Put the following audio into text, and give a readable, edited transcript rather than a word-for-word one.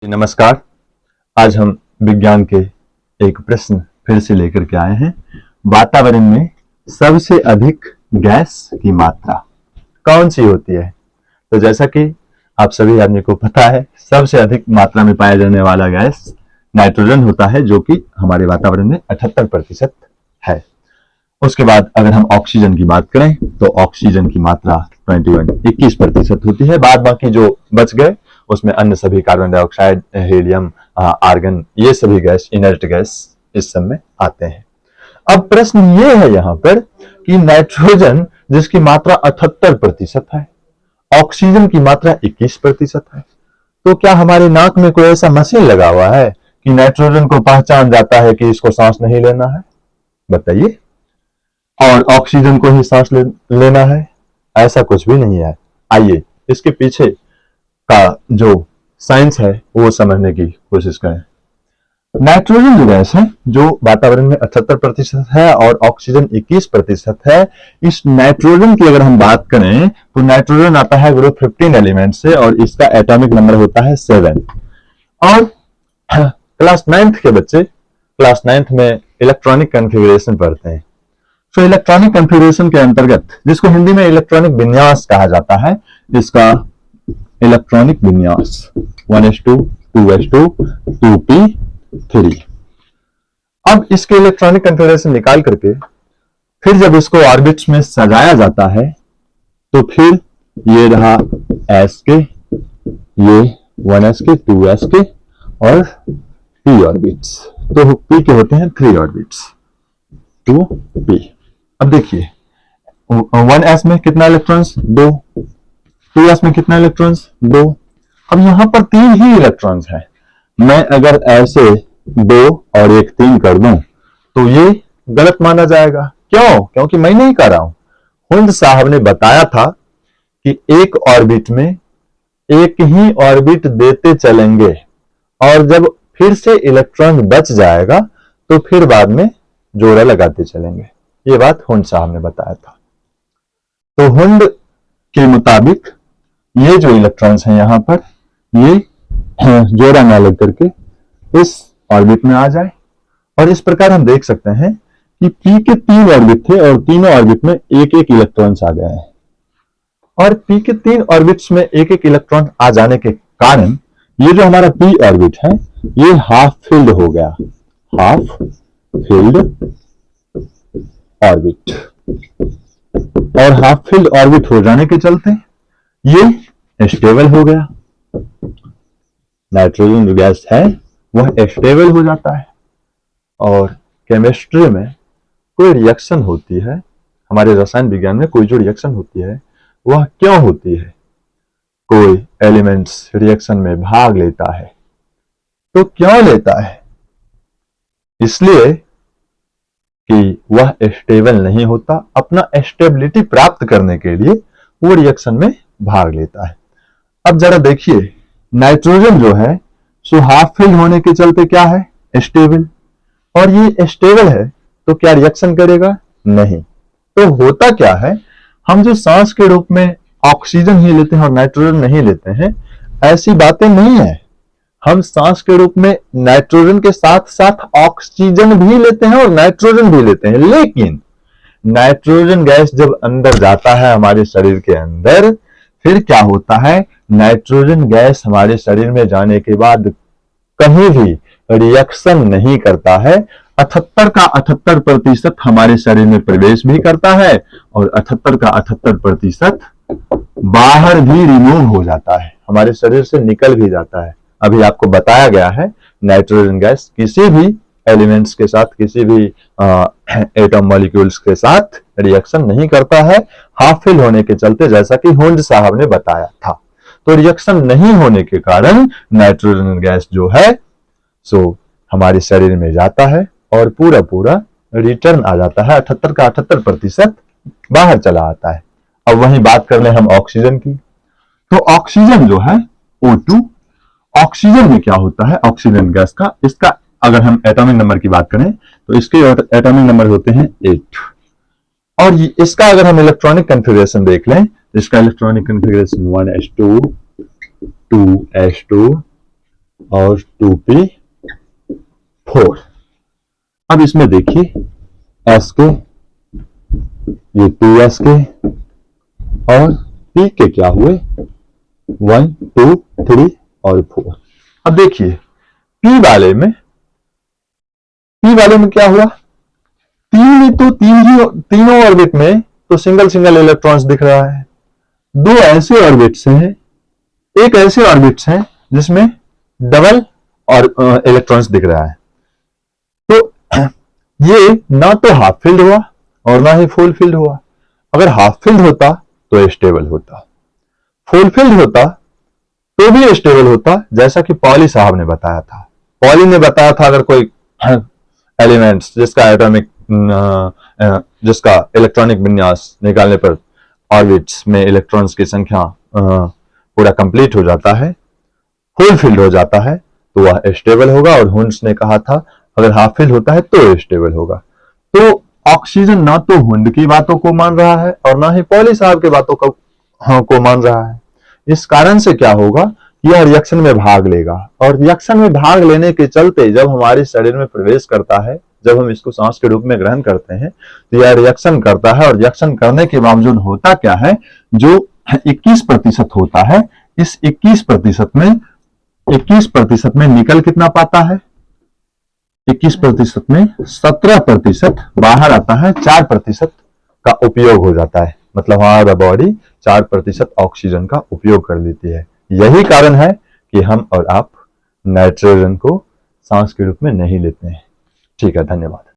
नमस्कार। आज हम विज्ञान के एक प्रश्न फिर से लेकर के आए हैं। वातावरण में सबसे अधिक गैस की मात्रा कौन सी होती है? तो जैसा कि आप सभी आदमी को पता है, सबसे अधिक मात्रा में पाया जाने वाला गैस नाइट्रोजन होता है, जो कि हमारे वातावरण में 78% है। उसके बाद अगर हम ऑक्सीजन की बात करें तो ऑक्सीजन की मात्रा 21% होती है। बाद बाकी जो बच गए उसमें अन्य सभी कार्बन डाइऑक्साइड, हीलियम, आर्गन, ये सभी गैस, इनर्ट गैस इस सब में आते हैं। अब प्रश्न ये है यहाँ पर कि नाइट्रोजन जिसकी मात्रा 78% है, ऑक्सीजन की मात्रा 21% है, तो क्या हमारे नाक में कोई ऐसा मशीन लगा हुआ है कि नाइट्रोजन को पहचान जाता है कि इसको सांस नहीं लेना है? बताइए। और ऑक्सीजन को ही सांस लेना है? ऐसा कुछ भी नहीं है। आइए इसके पीछे का जो साइंस है वो समझने की कोशिश करें। नाइट्रोजन जो गैस है, जो वातावरण में 78% है और ऑक्सीजन 21% है, इस नाइट्रोजन की अगर हम बात करें तो नाइट्रोजन आता है ग्रुप 15 एलिमेंट से और इसका एटॉमिक नंबर होता है 7। और क्लास 9th के बच्चे क्लास 9th में इलेक्ट्रॉनिक कॉन्फ़िगरेशन पढ़ते हैं। तो इलेक्ट्रॉनिक कॉन्फ़िगरेशन के अंतर्गत, जिसको हिंदी में इलेक्ट्रॉनिक विन्यास कहा जाता है, इसका इलेक्ट्रॉनिक विन्यास 1s2 2s2 2p3। अब इसके इलेक्ट्रॉनिक कॉन्फ़िगरेशन निकाल करके फिर जब इसको ऑर्बिट्स में सजाया जाता है तो फिर ये रहा s के, ये 1s के, 2s के और p ऑर्बिट्स। तो p के होते हैं 3 ऑर्बिट्स, 2p। अब देखिए 1s में कितना इलेक्ट्रॉन्स? 2। 2s में कितना इलेक्ट्रॉन्स? 2। अब यहां पर 3 ही इलेक्ट्रॉन्स हैं। मैं अगर ऐसे 2 और एक 3 कर दूं तो ये गलत माना जाएगा। क्यों? क्योंकि मैं नहीं कर रहा हूं। हुंड साहब ने बताया था कि एक ऑर्बिट में एक ही ऑर्बिट देते चलेंगे और जब फिर से इलेक्ट्रॉन बच जाएगा तो फिर बाद में जोड़ा लगाते चलेंगे। ये बात हुंड साहब ने बताया था। तो हुंड के मुताबिक ये जो इलेक्ट्रॉन्स हैं यहां पर, ये जोड़ा ना लग करके इस ऑर्बिट में आ जाए। और इस प्रकार हम देख सकते हैं कि p के 3 ऑर्बिट थे और तीनों ऑर्बिट में एक एक इलेक्ट्रॉन्स आ गए हैं। और p के 3 ऑर्बिट्स में एक एक इलेक्ट्रॉन आ जाने के कारण ये जो हमारा p ऑर्बिट है ये हाफ फिल्ड हो गया, हाफ फिल्ड ऑर्बिट। और हाफ फील्ड ऑर्बिट हो जाने के चलते ये स्टेबल हो गया। नाइट्रोजन जो गैस है वह स्टेबल हो जाता है। और केमिस्ट्री में कोई रिएक्शन होती है, हमारे रसायन विज्ञान में कोई जो रिएक्शन होती है वह क्यों होती है? कोई एलिमेंट्स रिएक्शन में भाग लेता है तो क्यों लेता है? इसलिए कि वह स्टेबल नहीं होता। अपना स्टेबिलिटी प्राप्त करने के लिए वो रिएक्शन में भाग लेता है। अब जरा देखिए, नाइट्रोजन जो है सो हाफ फिल्ड होने के चलते क्या है? स्टेबल। और ये स्टेबल है तो क्या रिएक्शन करेगा? नहीं। तो होता क्या है, हम जो सांस के रूप में ऑक्सीजन ही लेते हैं और नाइट्रोजन नहीं लेते हैं, ऐसी बातें नहीं है। हम सांस के रूप में नाइट्रोजन के साथ साथ ऑक्सीजन भी लेते हैं और नाइट्रोजन भी लेते हैं। लेकिन नाइट्रोजन गैस जब अंदर जाता है हमारे शरीर के अंदर, फिर क्या होता है? नाइट्रोजन गैस हमारे शरीर में जाने के बाद कहीं भी रिएक्शन नहीं करता है। 78 का 78% हमारे शरीर में प्रवेश भी करता है और 78 का 78% बाहर भी रिमूव हो जाता है, हमारे शरीर से निकल भी जाता है। अभी आपको बताया गया है नाइट्रोजन गैस किसी भी एलिमेंट्स के साथ, किसी भी एटम मॉलिक्यूल्स के साथ रिएक्शन नहीं करता है, हाफ फिल होने के चलते, जैसा कि हुंड साहब ने बताया था। तो रिएक्शन नहीं होने के कारण नाइट्रोजन गैस जो है सो हमारे शरीर में जाता है और पूरा पूरा रिटर्न आ जाता है। 78 का 78% बाहर चला आता है। अब वही बात कर ले हम ऑक्सीजन की, तो ऑक्सीजन जो है O2, ऑक्सीजन में क्या होता है? ऑक्सीजन गैस का, इसका अगर हम एटॉमिक नंबर की बात करें तो इसके एटॉमिक नंबर होते हैं 8। और इसका अगर हम इलेक्ट्रॉनिक कॉन्फ़िगरेशन देख लें, इसका इलेक्ट्रॉनिक कॉन्फ़िगरेशन 1s2 2s2 और 2p4। अब इसमें देखिए s के, ये 2s के और p के क्या हुए, 1 2 3 और 4। अब देखिए p वाले में क्या हुआ, तीनों ऑर्बिट में तो सिंगल सिंगल इलेक्ट्रॉन्स दिख रहा है। दो ऐसे ऑर्बिट्स हैं, एक ऐसे ऑर्बिट्स हैं जिसमें डबल और इलेक्ट्रॉन्स दिख रहा है। तो ये ना तो हाफ फील्ड हुआ और ना ही फुल फील्ड हुआ। अगर हाफ फील्ड होता तो स्टेबल होता, फुल फील्ड होता तो भी स्टेबल होता, जैसा कि पॉली साहब ने बताया था। पॉली ने बताया था अगर कोई एलिमेंट्स जिसका इलेक्ट्रॉनिक विन्यास निकालने पर ऑर्बिट्स में इलेक्ट्रॉन्स की संख्या पूरा कंप्लीट हो जाता है, फुल फील्ड हो जाता है, तो वह स्टेबल होगा। और हुंड्स ने कहा था अगर हाफ फील्ड होता है तो स्टेबल होगा। तो ऑक्सीजन ना तो हुंड की बातों को मान रहा है और ना ही पॉली साहब की बातों को मान रहा है। इस कारण से क्या होगा, यह रिएक्शन में भाग लेगा और रिएक्शन में भाग लेने के चलते जब हमारे शरीर में प्रवेश करता है, जब हम इसको सांस के रूप में ग्रहण करते हैं, तो यह रिएक्शन करता है। और रिएक्शन करने के बावजूद होता क्या है, जो 21% होता है, इस 21% में निकल कितना पाता है, 21% में 17% बाहर आता है, 4% का उपयोग हो जाता है। मतलब हमारा बॉडी 4% ऑक्सीजन का उपयोग कर लेती है। यही कारण है कि हम और आप नाइट्रोजन को सांस के रूप में नहीं लेते हैं। ठीक है, धन्यवाद।